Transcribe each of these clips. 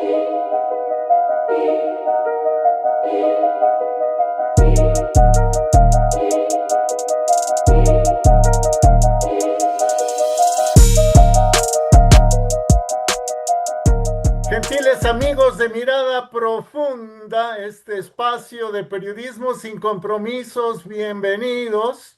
Gentiles amigos de Mirada Profunda, este espacio de periodismo sin compromisos, bienvenidos,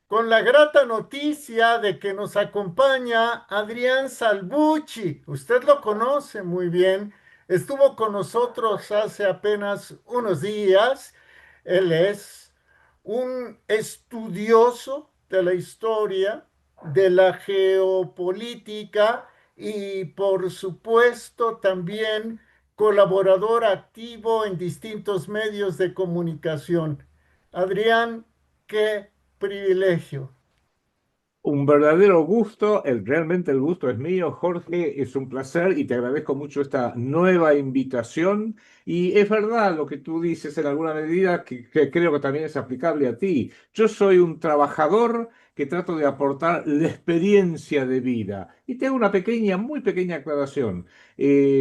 con la grata noticia de que nos acompaña Adrián Salvucci. Usted lo conoce muy bien, estuvo con nosotros hace apenas unos días. Él es un estudioso de la historia, de la geopolítica y por supuesto también colaborador activo en distintos medios de comunicación. Adrián, qué privilegio. Un verdadero gusto, realmente el gusto es mío, Jorge, es un placer y te agradezco mucho esta nueva invitación. Y es verdad lo que tú dices en alguna medida que creo que también es aplicable a ti. Yo soy un trabajador que trato de aportar la experiencia de vida. Y te hago una pequeña, muy pequeña aclaración.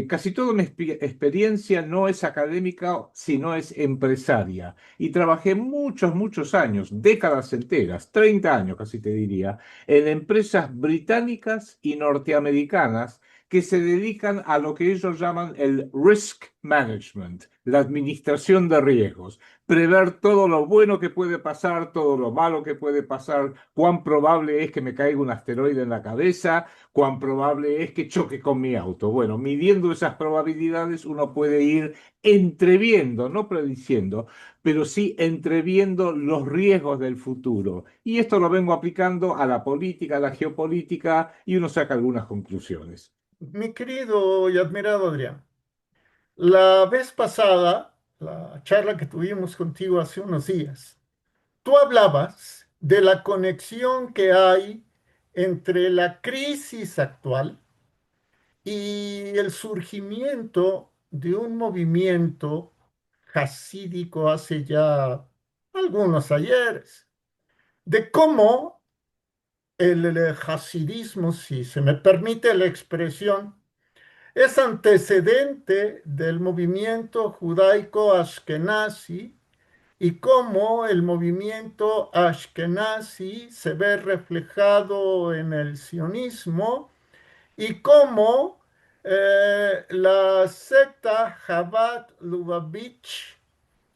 Casi toda mi experiencia no es académica, sino es empresaria. Y trabajé muchos, muchos años, décadas enteras, 30 años casi te diría en empresas británicas y norteamericanas que se dedican a lo que ellos llaman el risk management, la administración de riesgos, prever todo lo bueno que puede pasar, todo lo malo que puede pasar, cuán probable es que me caiga un asteroide en la cabeza, cuán probable es que choque con mi auto. Bueno, midiendo esas probabilidades uno puede ir entreviendo, no prediciendo, pero sí entreviendo los riesgos del futuro. Y esto lo vengo aplicando a la política, a la geopolítica, y uno saca algunas conclusiones. Mi querido y admirado Adrián, la vez pasada, la charla que tuvimos contigo hace unos días, tú hablabas de la conexión que hay entre la crisis actual y el surgimiento de un movimiento jasídico hace ya algunos ayeres, de cómo el hasidismo, si se me permite la expresión, es antecedente del movimiento judaico ashkenazi y cómo el movimiento ashkenazi se ve reflejado en el sionismo y cómo la secta Chabad Lubavitch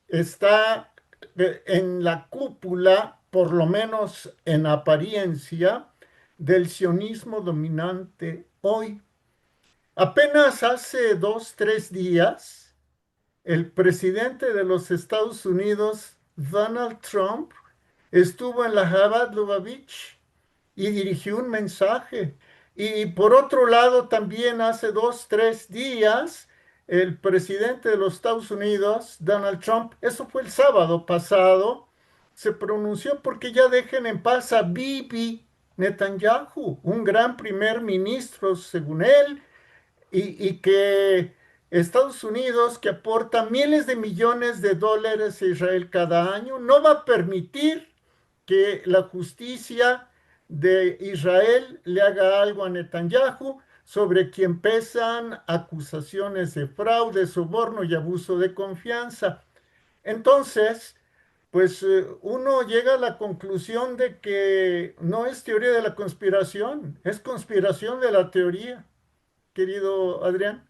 está en la cúpula, por lo menos en apariencia, del sionismo dominante hoy. Apenas hace 2, 3 días, el presidente de los Estados Unidos, Donald Trump, estuvo en la Chabad Lubavitch y dirigió un mensaje. Y por otro lado, también hace 2, 3 días, el presidente de los Estados Unidos, Donald Trump, eso fue el sábado pasado, se pronunció porque ya dejen en paz a Bibi Netanyahu, un gran primer ministro, según él, y que Estados Unidos, que aporta miles de millones de dólares a Israel cada año, no va a permitir que la justicia de Israel le haga algo a Netanyahu, sobre quien pesan acusaciones de fraude, soborno y abuso de confianza. Entonces, pues uno llega a la conclusión de que no es teoría de la conspiración, es conspiración de la teoría, querido Adrián.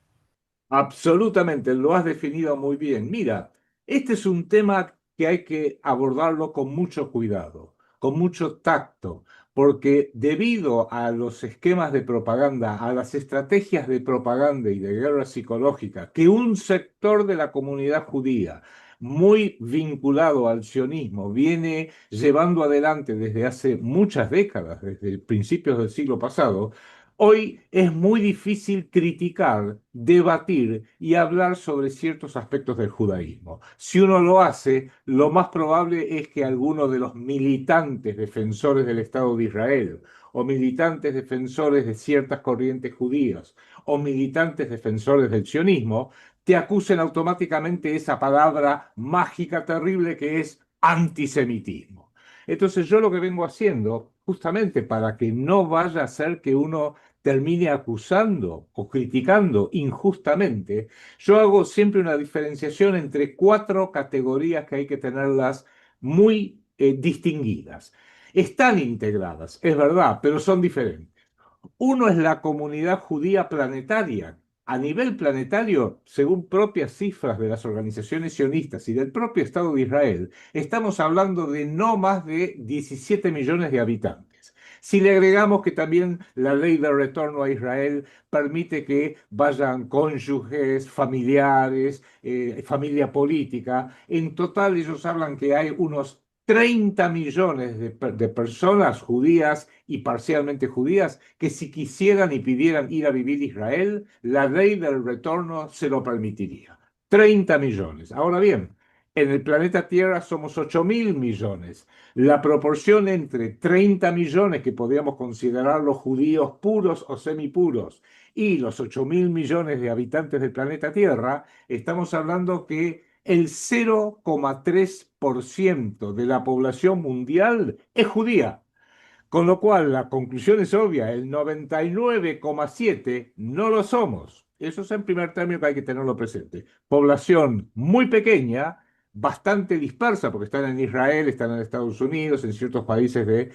Absolutamente, lo has definido muy bien. Mira, este es un tema que hay que abordarlo con mucho cuidado, con mucho tacto, porque debido a los esquemas de propaganda, a las estrategias de propaganda y de guerra psicológica que un sector de la comunidad judía muy vinculado al sionismo viene llevando adelante desde hace muchas décadas, desde principios del siglo pasado, hoy es muy difícil criticar, debatir y hablar sobre ciertos aspectos del judaísmo. Si uno lo hace, lo más probable es que alguno de los militantes defensores del Estado de Israel, o militantes defensores de ciertas corrientes judías, o militantes defensores del sionismo, te acusen automáticamente esa palabra mágica terrible que es antisemitismo. Entonces yo lo que vengo haciendo, justamente para que no vaya a ser que uno termine acusando o criticando injustamente, yo hago siempre una diferenciación entre cuatro categorías que hay que tenerlas muy distinguidas. Están integradas, es verdad, pero son diferentes. Uno es la comunidad judía planetaria. A nivel planetario, según propias cifras de las organizaciones sionistas y del propio Estado de Israel, estamos hablando de no más de 17 millones de habitantes. Si le agregamos que también la ley de retorno a Israel permite que vayan cónyuges, familiares, familia política, en total ellos hablan que hay unos 30 millones de personas judías y parcialmente judías que si quisieran y pidieran ir a vivir a Israel, la ley del retorno se lo permitiría. 30 millones. Ahora bien, en el planeta Tierra somos 8.000 millones. La proporción entre 30 millones que podríamos considerar los judíos puros o semipuros y los 8.000 millones de habitantes del planeta Tierra, estamos hablando que el 0,3% de la población mundial es judía. Con lo cual, la conclusión es obvia, el 99,7 no lo somos. Eso es en primer término que hay que tenerlo presente. Población muy pequeña, bastante dispersa, porque están en Israel, están en Estados Unidos, en ciertos países de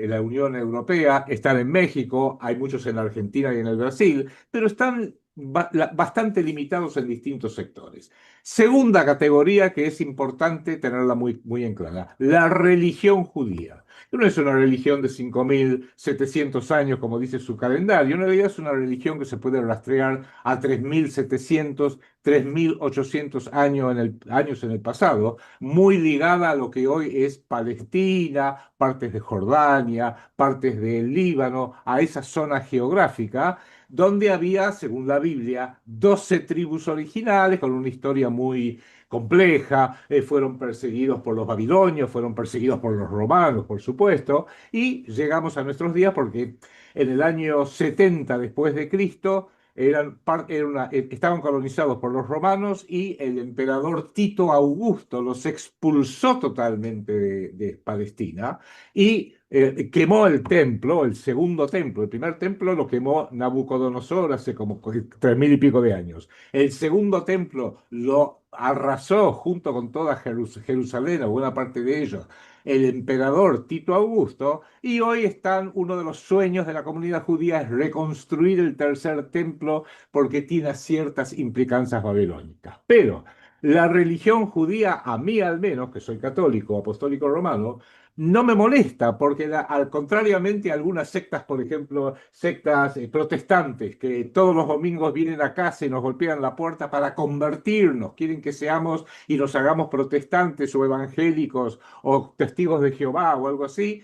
la Unión Europea, están en México, hay muchos en Argentina y en el Brasil, pero están bastante limitados en distintos sectores. Segunda categoría que es importante tenerla muy, muy en clara, la religión judía. No es una religión de 5.700 años, como dice su calendario, en realidad es una religión que se puede rastrear a 3.700, 3.800 años en el pasado, muy ligada a lo que hoy es Palestina, partes de Jordania, partes del Líbano, a esa zona geográfica, donde había, según la Biblia, 12 tribus originales con una historia muy compleja, fueron perseguidos por los babilonios, fueron perseguidos por los romanos, por supuesto, y llegamos a nuestros días porque en el año 70 después de Cristo estaban colonizados por los romanos y el emperador Tito Augusto los expulsó totalmente de Palestina y quemó el templo, el segundo templo. El primer templo lo quemó Nabucodonosor hace como 3.000 y pico de años. El segundo templo lo arrasó junto con toda Jerusalén, o buena parte de ellos, el emperador Tito Augusto, y hoy uno de los sueños de la comunidad judía es reconstruir el tercer templo porque tiene ciertas implicancias babilónicas. Pero la religión judía, a mí al menos, que soy católico, apostólico romano, no me molesta, porque al contrariamente a algunas sectas, por ejemplo, sectas protestantes, que todos los domingos vienen a casa y nos golpean la puerta para convertirnos, quieren que seamos y nos hagamos protestantes o evangélicos o testigos de Jehová o algo así.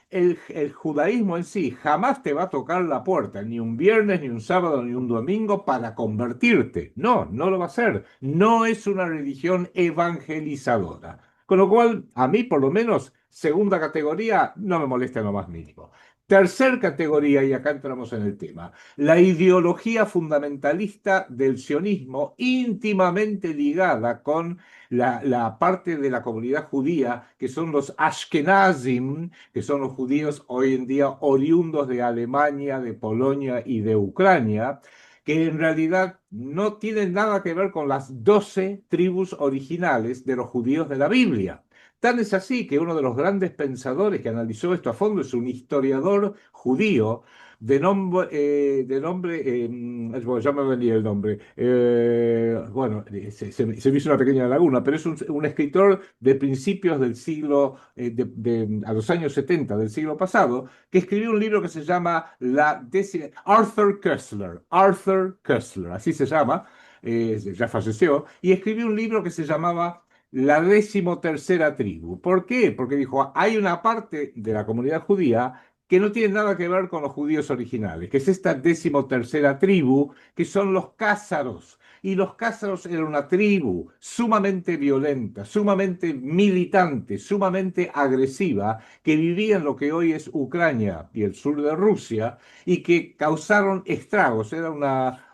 El judaísmo en sí jamás te va a tocar la puerta, ni un viernes, ni un sábado, ni un domingo para convertirte. No, no lo va a hacer. No es una religión evangelizadora. Con lo cual, a mí por lo menos, segunda categoría, no me molesta en lo más mínimo. Tercer categoría, y acá entramos en el tema, la ideología fundamentalista del sionismo íntimamente ligada con la parte de la comunidad judía, que son los Ashkenazim, que son los judíos hoy en día oriundos de Alemania, de Polonia y de Ucrania, que en realidad no tienen nada que ver con las 12 tribus originales de los judíos de la Biblia. Tan es así que uno de los grandes pensadores que analizó esto a fondo es un historiador judío bueno, ya me venía el nombre, bueno, se me hizo una pequeña laguna, pero es un escritor de principios del siglo, a los años 70 del siglo pasado, que escribió un libro que se llama Arthur Koestler, así se llama, ya falleció, y escribió un libro que se llamaba La 13ª tribu. ¿Por qué? Porque dijo, hay una parte de la comunidad judía que no tiene nada que ver con los judíos originales, que es esta 13ª tribu, que son los cázaros. Y los cázaros eran una tribu sumamente violenta, sumamente militante, sumamente agresiva, que vivía en lo que hoy es Ucrania y el sur de Rusia, y que causaron estragos. Era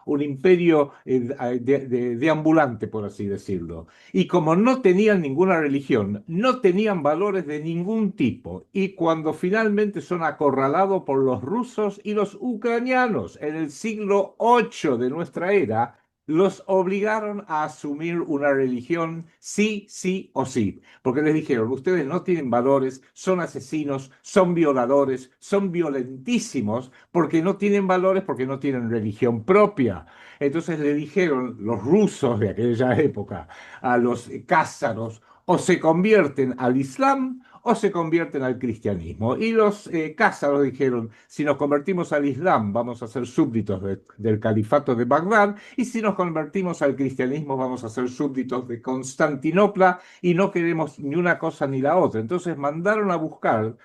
un imperio deambulante, por así decirlo. Y como no tenían ninguna religión, no tenían valores de ningún tipo, y cuando finalmente son acorralados por los rusos y los ucranianos en el siglo VIII de nuestra era, los obligaron a asumir una religión sí, sí o sí, porque les dijeron, ustedes no tienen valores, son asesinos, son violadores, son violentísimos, porque no tienen valores, porque no tienen religión propia. Entonces le dijeron los rusos de aquella época a los cázaros, o se convierten al Islam o se convierten al cristianismo. Y los cázaros dijeron, si nos convertimos al Islam vamos a ser súbditos del califato de Bagdad, y si nos convertimos al cristianismo vamos a ser súbditos de Constantinopla, y no queremos ni una cosa ni la otra. Entonces mandaron a buscar,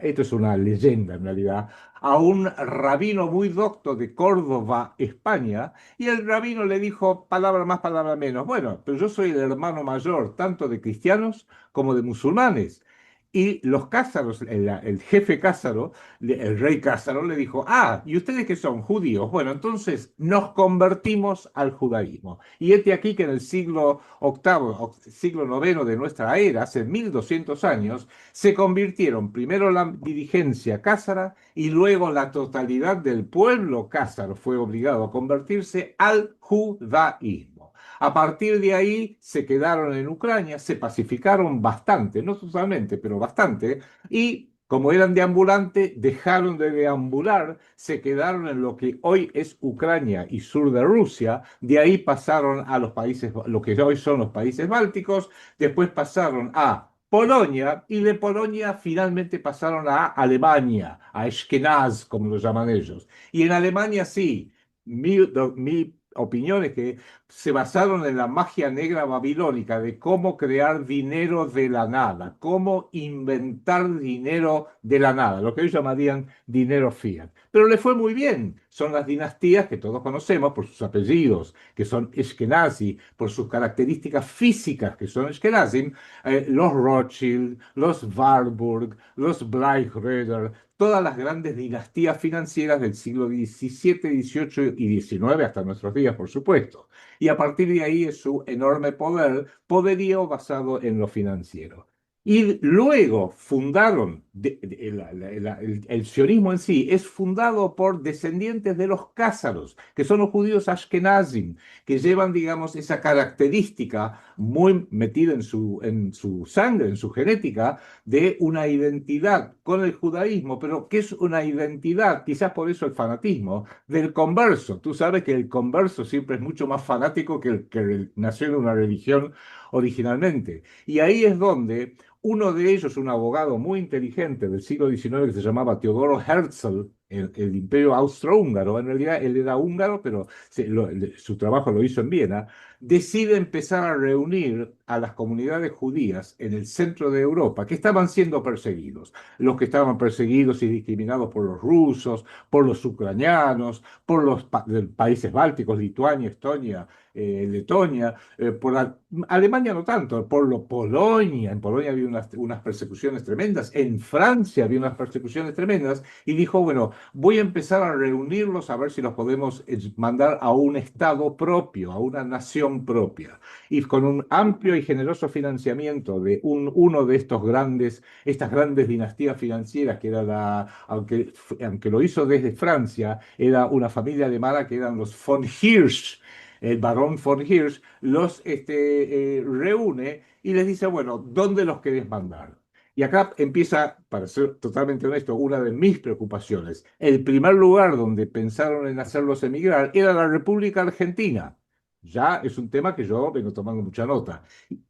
esto es una leyenda en realidad, a un rabino muy docto de Córdoba, España, y el rabino le dijo, palabra más, palabra menos, bueno, pero yo soy el hermano mayor tanto de cristianos como de musulmanes. Y los cázaros, el jefe cázaro, el rey cázaro, le dijo, ah, ¿y ustedes qué son? Judíos. Bueno, entonces nos convertimos al judaísmo. Y este aquí que en el siglo octavo, siglo noveno de nuestra era, hace 1200 años, se convirtieron primero la dirigencia cázara y luego la totalidad del pueblo cázaro fue obligado a convertirse al judaísmo. A partir de ahí se quedaron en Ucrania, se pacificaron bastante, no totalmente, pero bastante, y como eran deambulantes, dejaron de deambular, se quedaron en lo que hoy es Ucrania y sur de Rusia, de ahí pasaron a los países, lo que hoy son los países bálticos, después pasaron a Polonia, y de Polonia finalmente pasaron a Alemania, a Eskenaz, como lo llaman ellos. Y en Alemania sí, mi opinión es que se basaron en la magia negra babilónica de cómo crear dinero de la nada, cómo inventar dinero de la nada, lo que ellos llamarían dinero fiat. Pero le fue muy bien. Son las dinastías que todos conocemos por sus apellidos, que son Eskenazi, por sus características físicas, que son Eskenazim, los Rothschild, los Warburg, los Bleichräder, todas las grandes dinastías financieras del siglo XVII, XVIII y XIX, hasta nuestros días, por supuesto. Y a partir de ahí es su enorme poderío basado en lo financiero. Y luego fundaron, el sionismo en sí es fundado por descendientes de los cázaros, que son los judíos ashkenazim, que llevan, digamos, esa característica muy metida en su sangre, en su genética, de una identidad con el judaísmo, pero que es una identidad, quizás por eso el fanatismo, del converso. Tú sabes que el converso siempre es mucho más fanático que el que nació en una religión originalmente. Y ahí es donde uno de ellos, un abogado muy inteligente del siglo XIX que se llamaba Teodoro Herzl, el Imperio Austrohúngaro, en realidad él era húngaro, pero su trabajo lo hizo en Viena, decide empezar a reunir a las comunidades judías en el centro de Europa que estaban siendo perseguidos. Los que estaban perseguidos y discriminados por los rusos, por los ucranianos, por los países bálticos, Lituania, Estonia, Letonia, Alemania no tanto, Polonia. En Polonia había unas persecuciones tremendas, en Francia había unas persecuciones tremendas, y dijo, bueno, voy a empezar a reunirlos a ver si los podemos mandar a un Estado propio, a una nación propia. Y con un amplio y generoso financiamiento de uno de estas grandes dinastías financieras, que era aunque lo hizo desde Francia, era una familia alemana que eran los von Hirsch, el barón von Hirsch, los reúne y les dice, bueno, ¿dónde los querés mandar? Y acá empieza, para ser totalmente honesto, una de mis preocupaciones. El primer lugar donde pensaron en hacerlos emigrar era la República Argentina. Ya es un tema que yo vengo tomando mucha nota.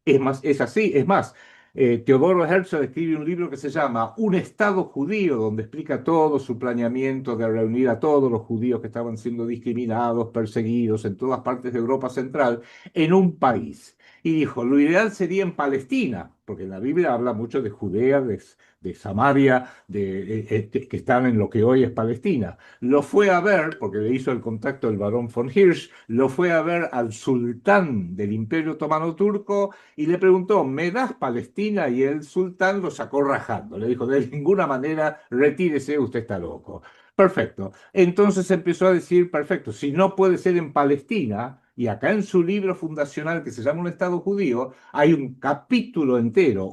Es más, es así, es más. Teodoro Herzl escribe un libro que se llama Un Estado Judío, donde explica todo su planeamiento de reunir a todos los judíos que estaban siendo discriminados, perseguidos en todas partes de Europa Central, en un país. Y dijo, lo ideal sería en Palestina, porque la Biblia habla mucho de Judea, de Samaria, que están en lo que hoy es Palestina. Lo fue a ver, porque le hizo el contacto el barón von Hirsch, lo fue a ver al sultán del Imperio Otomano Turco y le preguntó, ¿me das Palestina? Y el sultán lo sacó rajando. Le dijo, de ninguna manera, retírese, usted está loco. Perfecto. Entonces empezó a decir, perfecto, si no puede ser en Palestina, y acá en su libro fundacional que se llama Un Estado Judío, hay un capítulo entero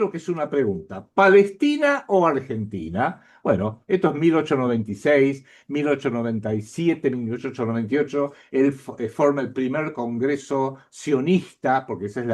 que es una pregunta, ¿Palestina o Argentina? Bueno, esto es 1896, 1897, 1898, él forma el primer congreso sionista, porque esa es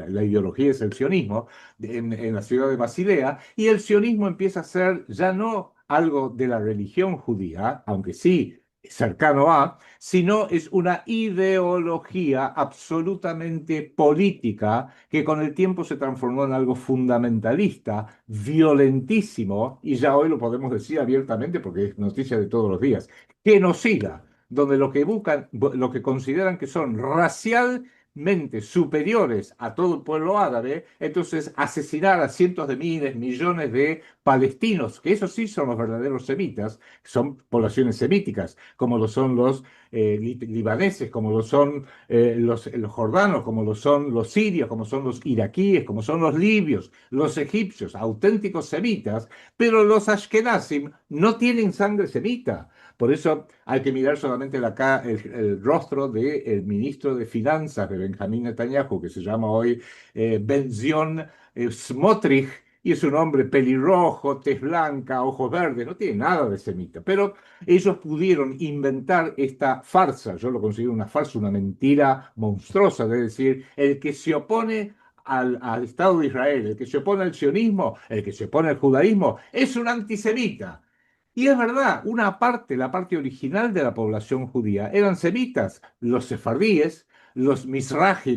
la ideología, es el sionismo, en la ciudad de Basilea, y el sionismo empieza a ser ya no algo de la religión judía, aunque sí cercano a, sino es una ideología absolutamente política que con el tiempo se transformó en algo fundamentalista, violentísimo, y ya hoy lo podemos decir abiertamente porque es noticia de todos los días, genocida, donde lo que buscan, lo que consideran que son racialmente superiores a todo el pueblo árabe, entonces asesinar a cientos de miles, millones de palestinos, que esos sí son los verdaderos semitas, son poblaciones semíticas, como lo son los libaneses, como lo son los jordanos, como lo son los sirios, como son los iraquíes, como son los libios, los egipcios, auténticos semitas, pero los ashkenazim no tienen sangre semita. Por eso hay que mirar solamente el rostro del ministro de Finanzas de Benjamín Netanyahu, que se llama hoy Benzion Smotrich, y es un hombre pelirrojo, tez blanca, ojos verdes, no tiene nada de semita. Pero ellos pudieron inventar esta farsa, yo lo considero una farsa, una mentira monstruosa, de decir, el que se opone al Estado de Israel, el que se opone al sionismo, el que se opone al judaísmo, es un antisemita. Y es verdad, una parte, la parte original de la población judía, eran semitas, los sefardíes, los mizrahi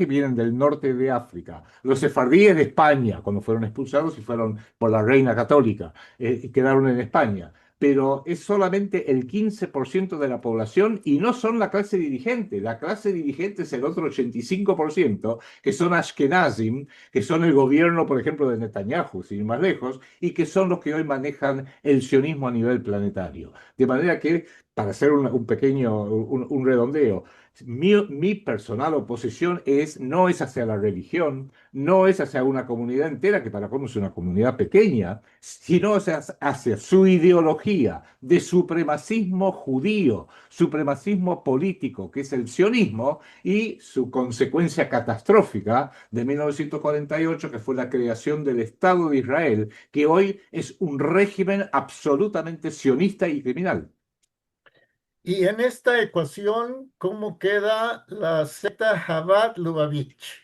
vienen del norte de África, los sefardíes de España, cuando fueron expulsados y fueron por la reina católica, y quedaron en España, pero es solamente el 15% de la población y no son la clase dirigente. La clase dirigente es el otro 85%, que son Ashkenazim, que son el gobierno, por ejemplo, de Netanyahu, sin ir más lejos, y que son los que hoy manejan el sionismo a nivel planetario. De manera que, para hacer un pequeño, un redondeo, mi personal oposición no es hacia la religión, no es hacia una comunidad entera, que para cómo es una comunidad pequeña, sino hacia su ideología de supremacismo judío, supremacismo político, que es el sionismo, y su consecuencia catastrófica de 1948, que fue la creación del Estado de Israel, que hoy es un régimen absolutamente sionista y criminal. Y en esta ecuación, ¿cómo queda la secta Chabad Lubavitch?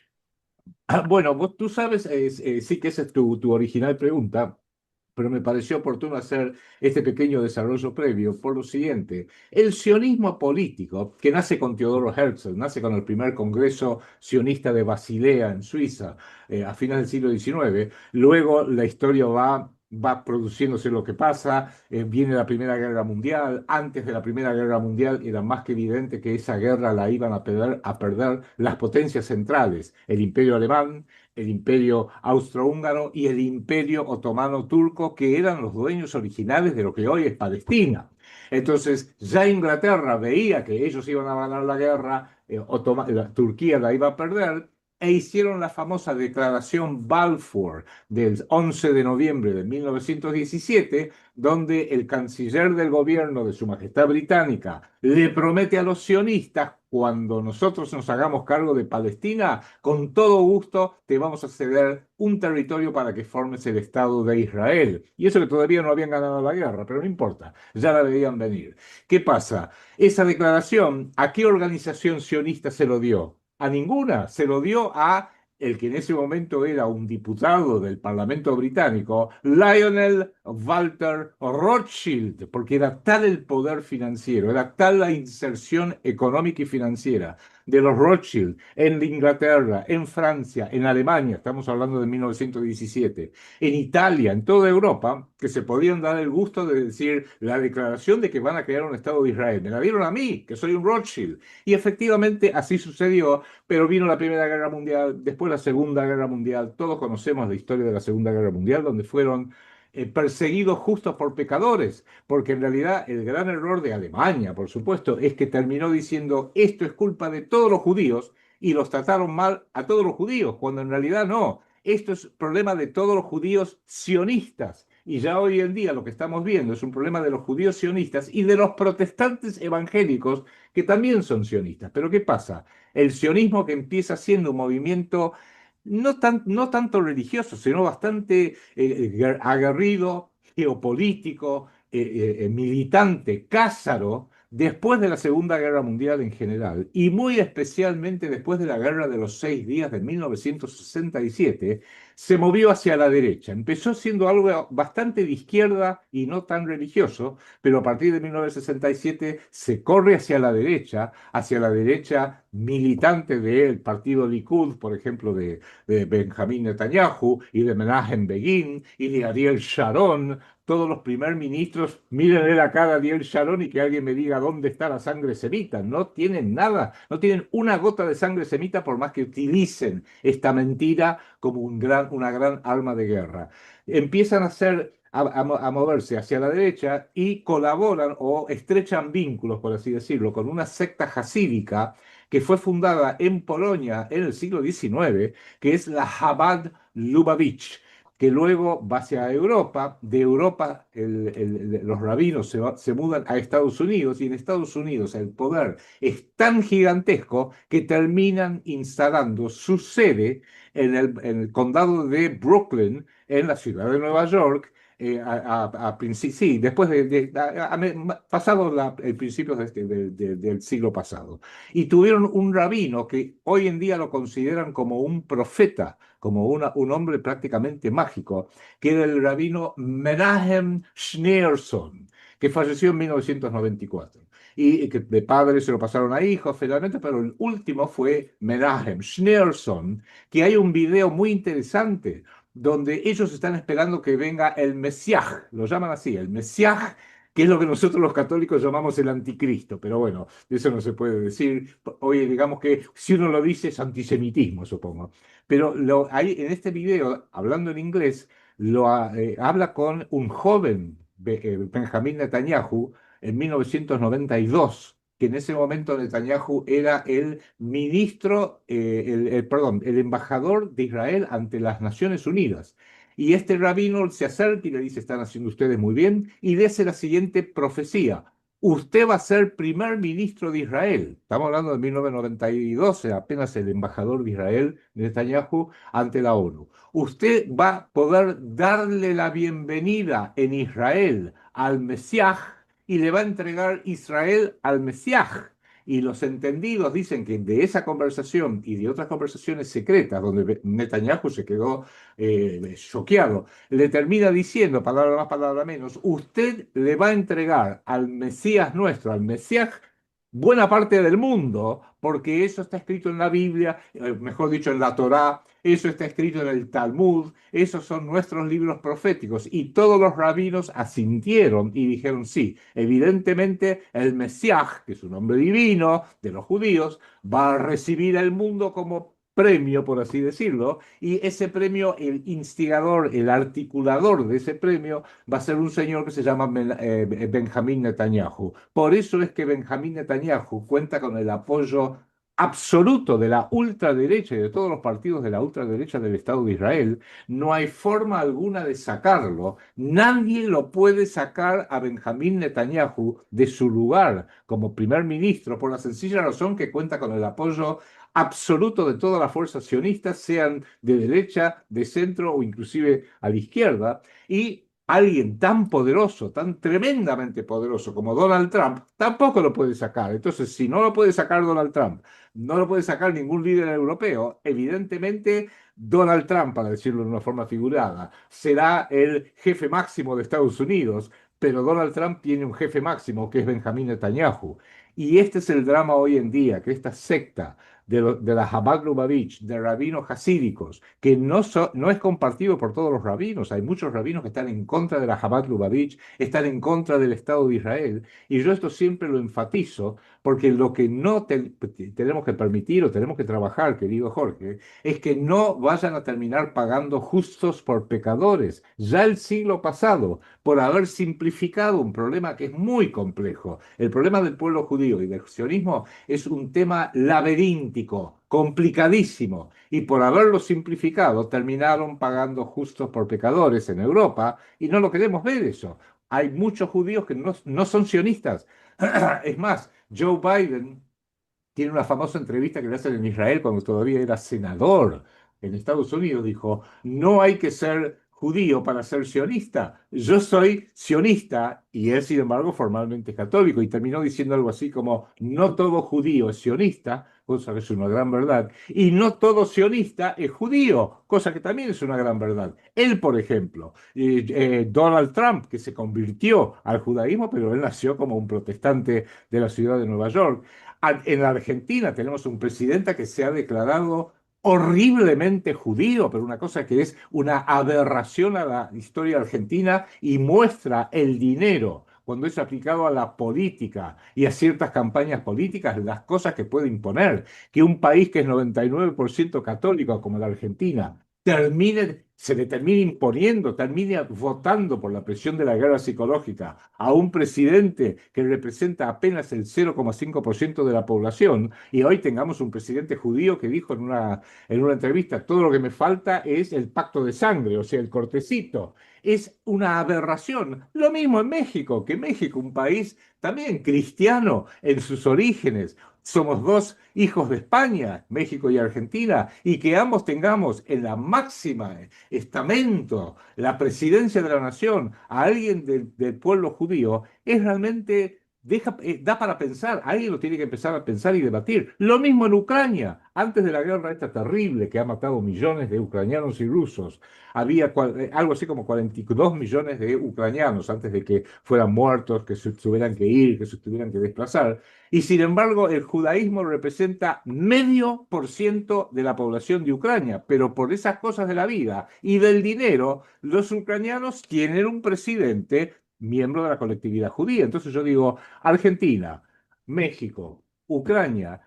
Bueno, tú sabes, sí que esa es tu original pregunta, pero me pareció oportuno hacer este pequeño desarrollo previo por lo siguiente. El sionismo político, que nace con Teodoro Herzl, nace con el primer congreso sionista de Basilea en Suiza a finales del siglo XIX, luego la historia va produciéndose lo que pasa, viene la Primera Guerra Mundial, antes de la Primera Guerra Mundial era más que evidente que esa guerra la iban a perder las potencias centrales, el Imperio Alemán, el Imperio Austrohúngaro y el Imperio Otomano Turco, que eran los dueños originales de lo que hoy es Palestina. Entonces, ya Inglaterra veía que ellos iban a ganar la guerra, Turquía la iba a perder, e hicieron la famosa declaración Balfour del 11 de noviembre de 1917, donde el canciller del gobierno de Su Majestad Británica le promete a los sionistas, cuando nosotros nos hagamos cargo de Palestina, con todo gusto te vamos a ceder un territorio para que formes el Estado de Israel. Y eso que todavía no habían ganado la guerra, pero no importa, ya la veían venir. ¿Qué pasa? Esa declaración, ¿a qué organización sionista se lo dio? A ninguna, se lo dio a el que en ese momento era un diputado del Parlamento británico, Lionel Walter Rothschild, porque era tal el poder financiero, era tal la inserción económica y financiera de los Rothschild en Inglaterra, en Francia, en Alemania, estamos hablando de 1917, en Italia, en toda Europa, que se podían dar el gusto de decir la declaración de que van a crear un Estado de Israel. Me la dieron a mí, que soy un Rothschild. Y efectivamente así sucedió, pero vino la Primera Guerra Mundial, después la Segunda Guerra Mundial. Todos conocemos la historia de la Segunda Guerra Mundial, donde fueron perseguidos justos por pecadores, porque en realidad el gran error de Alemania, por supuesto, es que terminó diciendo esto es culpa de todos los judíos y los trataron mal a todos los judíos, cuando en realidad no. Esto es problema de todos los judíos sionistas. Y ya hoy en día lo que estamos viendo es un problema de los judíos sionistas y de los protestantes evangélicos que también son sionistas. Pero ¿qué pasa? El sionismo que empieza siendo un movimiento no tanto religioso, sino bastante aguerrido, geopolítico, militante, cázaro, después de la Segunda Guerra Mundial en general, y muy especialmente después de la Guerra de los Seis Días de 1967, se movió hacia la derecha. Empezó siendo algo bastante de izquierda y no tan religioso, pero a partir de 1967 se corre hacia la derecha militante del partido Likud, por ejemplo, de Benjamín Netanyahu y de Menachem Begin y de Ariel Sharon. Todos los primer ministros, mírenle la cara a Ariel Sharon y que alguien me diga dónde está la sangre semita. No tienen nada, no tienen una gota de sangre semita por más que utilicen esta mentira como una gran arma de guerra. Empiezan a hacer a moverse hacia la derecha y colaboran o estrechan vínculos, por así decirlo, con una secta jasídica que fue fundada en Polonia en el siglo XIX, que es la Chabad Lubavitch, que luego va hacia Europa. De Europa los rabinos se mudan a Estados Unidos y en Estados Unidos el poder es tan gigantesco que terminan instalando su sede en el condado de Brooklyn, en la ciudad de Nueva York, sí, después pasado el principio del siglo pasado. Y tuvieron un rabino que hoy en día lo consideran como un profeta, como un hombre prácticamente mágico, que era el rabino Menachem Schneerson, que falleció en 1994. Y que de padre se lo pasaron a hijos, finalmente, pero el último fue Menachem Schneerson, que hay un video muy interesante donde ellos están esperando que venga el Mesías, lo llaman así, el Mesías, que es lo que nosotros los católicos llamamos el anticristo, pero bueno, eso no se puede decir. Hoy digamos que si uno lo dice es antisemitismo, supongo. Pero ahí, en este video, hablando en inglés, habla con un joven Benjamín Netanyahu en 1992, que en ese momento Netanyahu era el ministro, perdón, el embajador de Israel ante las Naciones Unidas. Y este rabino se acerca y le dice, están haciendo ustedes muy bien, y dice la siguiente profecía: usted va a ser primer ministro de Israel. Estamos hablando de 1992, apenas el embajador de Israel, Netanyahu, ante la ONU. Usted va a poder darle la bienvenida en Israel al Mesías y le va a entregar Israel al Mesías. Y los entendidos dicen que de esa conversación y de otras conversaciones secretas, donde Netanyahu se quedó choqueado, le termina diciendo, palabra más, palabra menos, usted le va a entregar al Mesías nuestro, al Mesías, buena parte del mundo, porque eso está escrito en la Biblia, mejor dicho, en la Torá, eso está escrito en el Talmud, esos son nuestros libros proféticos. Y todos los rabinos asintieron y dijeron, sí, evidentemente el Mesías, que es un nombre divino de los judíos, va a recibir el mundo como premio, por así decirlo, y ese premio, el instigador, el articulador de ese premio, va a ser un señor que se llama Benjamín Netanyahu. Por eso es que Benjamín Netanyahu cuenta con el apoyo absoluto de la ultraderecha y de todos los partidos de la ultraderecha del Estado de Israel. No hay forma alguna de sacarlo. Nadie lo puede sacar a Benjamín Netanyahu de su lugar como primer ministro por la sencilla razón que cuenta con el apoyo absoluto de todas las fuerzas sionistas, sean de derecha, de centro o inclusive a la izquierda. Y alguien tan poderoso, tan tremendamente poderoso como Donald Trump, tampoco lo puede sacar. Entonces, si no lo puede sacar Donald Trump, no lo puede sacar ningún líder europeo, evidentemente Donald Trump, para decirlo de una forma figurada, será el jefe máximo de Estados Unidos, pero Donald Trump tiene un jefe máximo que es Benjamín Netanyahu. Y este es el drama hoy en día, que esta secta de la Chabad Lubavitch, de rabinos hasídicos, que no es compartido por todos los rabinos. Hay muchos rabinos que están en contra de la Chabad Lubavitch, están en contra del Estado de Israel. Y yo esto siempre lo enfatizo, porque lo que no tenemos que permitir o tenemos que trabajar, querido Jorge, es que no vayan a terminar pagando justos por pecadores. Ya el siglo pasado, por haber simplificado un problema que es muy complejo, el problema del pueblo judío y del sionismo es un tema laberíntico, complicadísimo. Y por haberlo simplificado, terminaron pagando justos por pecadores en Europa y no lo queremos ver eso. Hay muchos judíos que no son sionistas. Es más, Joe Biden tiene una famosa entrevista que le hacen en Israel cuando todavía era senador en Estados Unidos. Dijo, no hay que ser judío para ser sionista. Yo soy sionista y él, sin embargo, formalmente católico. Y terminó diciendo algo así como, no todo judío es sionista, cosa que es una gran verdad, y no todo sionista es judío, cosa que también es una gran verdad. Él, por ejemplo, Donald Trump, que se convirtió al judaísmo, pero él nació como un protestante de la ciudad de Nueva York. En la Argentina tenemos un presidente que se ha declarado horriblemente judío, pero una cosa que es una aberración a la historia argentina y muestra el dinero cuando es aplicado a la política y a ciertas campañas políticas, las cosas que puede imponer, que un país que es 99% católico como la Argentina se le termine imponiendo, termine votando por la presión de la guerra psicológica a un presidente que representa apenas el 0,5% de la población, y hoy tengamos un presidente judío que dijo en una entrevista, todo lo que me falta es el pacto de sangre, o sea, el cortecito. Es una aberración. Lo mismo en México, que México, un país también cristiano en sus orígenes, somos dos hijos de España, México y Argentina, y que ambos tengamos en la máxima estamento la presidencia de la nación a alguien del pueblo judío, es realmente, da para pensar, alguien lo tiene que empezar a pensar y debatir. Lo mismo en Ucrania, antes de la guerra esta terrible que ha matado millones de ucranianos y rusos, había algo así como 42 millones de ucranianos antes de que fueran muertos, que se tuvieran que ir, que se tuvieran que desplazar. Y sin embargo, el judaísmo representa 0,5% de la población de Ucrania, pero por esas cosas de la vida y del dinero, los ucranianos tienen un presidente miembro de la colectividad judía. Entonces yo digo, Argentina, México, Ucrania,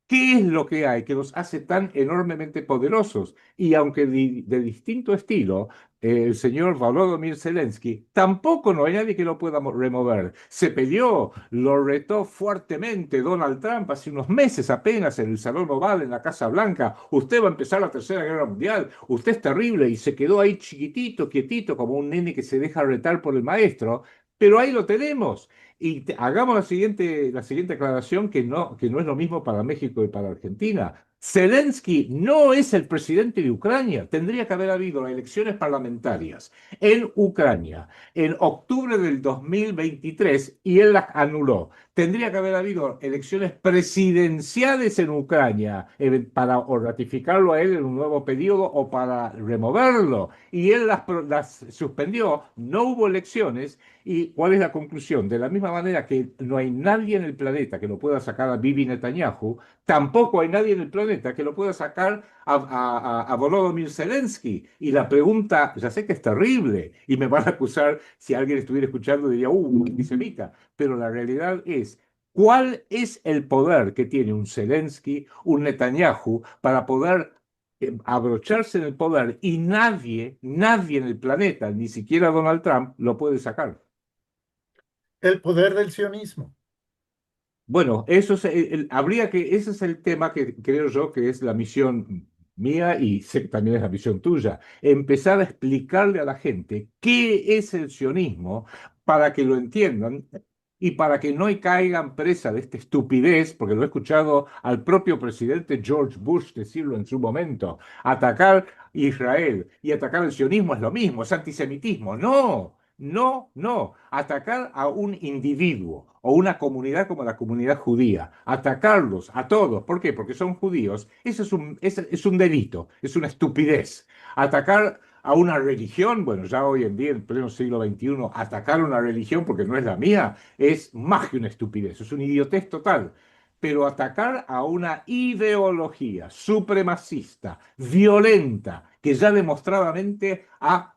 ¿qué es lo que hay que los hace tan enormemente poderosos? Y aunque de distinto estilo, el señor Volodymyr Zelensky, tampoco no hay nadie que lo pueda remover. Se peleó, lo retó fuertemente Donald Trump hace unos meses apenas en el Salón Oval en la Casa Blanca. Usted va a empezar la Tercera Guerra Mundial, usted es terrible y se quedó ahí chiquitito, quietito, como un nene que se deja retar por el maestro. Pero ahí lo tenemos. Y hagamos la siguiente aclaración que no es lo mismo para México y para Argentina. Zelensky no es el presidente de Ucrania. Tendría que haber habido elecciones parlamentarias en Ucrania en octubre del 2023 y él las anuló. Tendría que haber habido elecciones presidenciales en Ucrania para o ratificarlo a él en un nuevo periodo o para removerlo. Y él las suspendió. No hubo elecciones. ¿Y cuál es la conclusión? De la misma manera que no hay nadie en el planeta que lo pueda sacar a Bibi Netanyahu, tampoco hay nadie en el planeta que lo pueda sacar a Volodymyr Zelensky. Y la pregunta, ya sé que es terrible, y me van a acusar, si alguien estuviera escuchando, diría, antisemita, pero la realidad es, ¿cuál es el poder que tiene un Zelensky, un Netanyahu, para poder abrocharse en el poder y nadie en el planeta, ni siquiera Donald Trump, lo puede sacar? El poder del sionismo. Bueno, eso es ese es el tema que creo yo que es la misión mía y sé que también es la misión tuya. Empezar a explicarle a la gente qué es el sionismo para que lo entiendan y para que no caigan presa de esta estupidez, porque lo he escuchado al propio presidente George Bush decirlo en su momento. Atacar Israel y atacar el sionismo es lo mismo, es antisemitismo. No. No, no. Atacar a un individuo o una comunidad como la comunidad judía, atacarlos a todos, ¿por qué? Porque son judíos, eso es un delito, es una estupidez. Atacar a una religión, bueno, ya hoy en día, en pleno siglo XXI, atacar a una religión porque no es la mía, es más que una estupidez, es una idiotez total. Pero atacar a una ideología supremacista, violenta, que ya demostradamente ha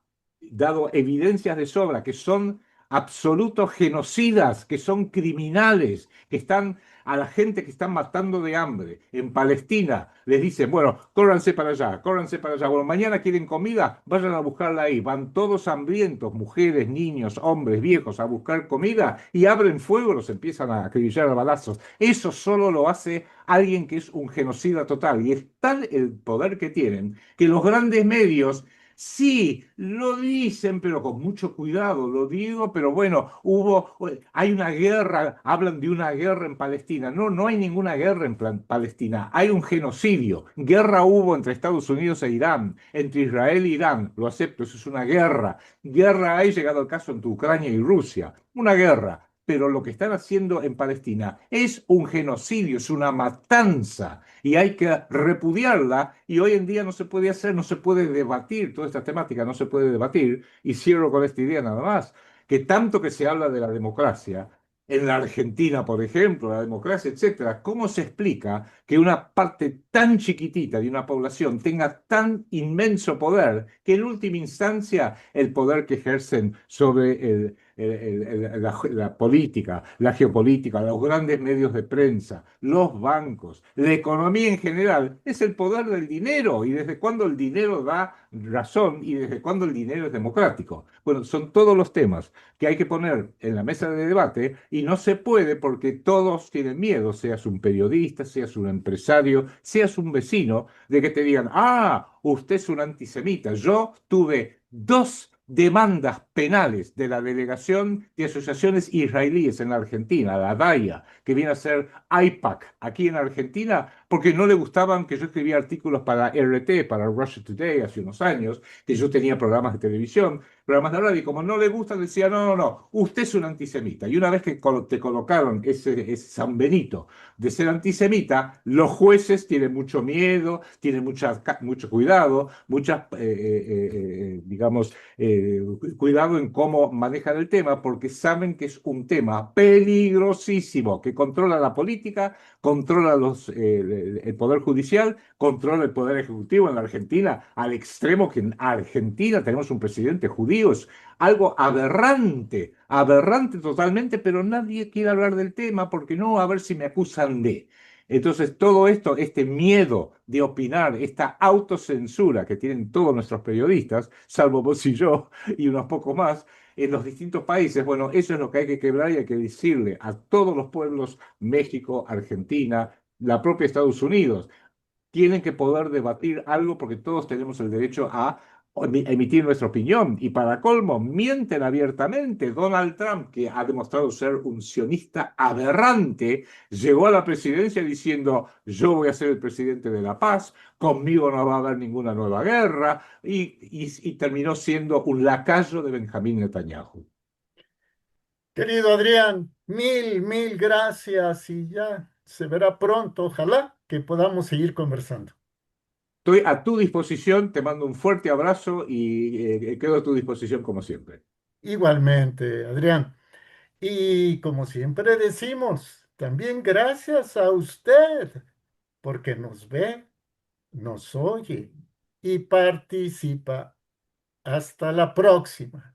dado evidencias de sobra que son absolutos genocidas, que son criminales, que están a la gente que están matando de hambre en Palestina, les dicen, bueno, córranse para allá, córranse para allá. Bueno, mañana quieren comida, vayan a buscarla ahí. Van todos hambrientos, mujeres, niños, hombres, viejos, a buscar comida y abren fuego, los empiezan a acribillar a balazos. Eso solo lo hace alguien que es un genocida total. Y es tal el poder que tienen que los grandes medios sí, lo dicen, pero con mucho cuidado, lo digo, pero bueno, hay una guerra, hablan de una guerra en Palestina. No, no hay ninguna guerra en Palestina, hay un genocidio. Guerra hubo entre Estados Unidos e Irán, entre Israel e Irán, lo acepto, eso es una guerra. Guerra hay, llegado el caso, entre Ucrania y Rusia, una guerra. Pero lo que están haciendo en Palestina es un genocidio, es una matanza y hay que repudiarla y hoy en día no se puede hacer, no se puede debatir toda esta temática, no se puede debatir y cierro con esta idea nada más, que tanto que se habla de la democracia, en la Argentina, por ejemplo, la democracia, etcétera, ¿cómo se explica que una parte tan chiquitita de una población tenga tan inmenso poder que en última instancia el poder que ejercen sobre la política, la geopolítica, los grandes medios de prensa, los bancos, la economía en general, es el poder del dinero. ¿Y desde cuándo el dinero da razón y desde cuándo el dinero es democrático? Bueno, son todos los temas que hay que poner en la mesa de debate y no se puede porque todos tienen miedo, seas un periodista, seas un empresario, seas un vecino, de que te digan, ah, usted es un antisemita. Yo tuve dos demandas penales de la Delegación de Asociaciones Israelíes en la Argentina, la DAIA, que viene a ser AIPAC aquí en Argentina, porque no le gustaban que yo escribía artículos para RT, para Russia Today, hace unos años, que yo tenía programas de televisión, programas de radio, y como no le gustan, decía, no, no, no, usted es un antisemita. Y una vez que te colocaron ese San Benito de ser antisemita, los jueces tienen mucho miedo, tienen mucho cuidado, digamos, cuidado en cómo manejan el tema, porque saben que es un tema peligrosísimo, que controla la política, controla el poder judicial, controla el poder ejecutivo en la Argentina, al extremo que en Argentina tenemos un presidente judío, es algo aberrante, aberrante totalmente, pero nadie quiere hablar del tema porque no, a ver si me acusan de. Entonces, todo esto, este miedo de opinar, esta autocensura que tienen todos nuestros periodistas, salvo vos y yo y unos pocos más, en los distintos países, bueno, eso es lo que hay que quebrar y hay que decirle a todos los pueblos, México, Argentina, la propia Estados Unidos, tienen que poder debatir algo porque todos tenemos el derecho a emitir nuestra opinión. Y para colmo, mienten abiertamente. Donald Trump, que ha demostrado ser un sionista aberrante, llegó a la presidencia diciendo, yo voy a ser el presidente de la paz, conmigo no va a haber ninguna nueva guerra, y terminó siendo un lacayo de Benjamín Netanyahu. Querido Adrián, mil gracias y ya se verá pronto. Ojalá que podamos seguir conversando. Estoy a tu disposición, te mando un fuerte abrazo y quedo a tu disposición como siempre. Igualmente, Adrián. Y como siempre decimos, también gracias a usted, porque nos ve, nos oye y participa. Hasta la próxima.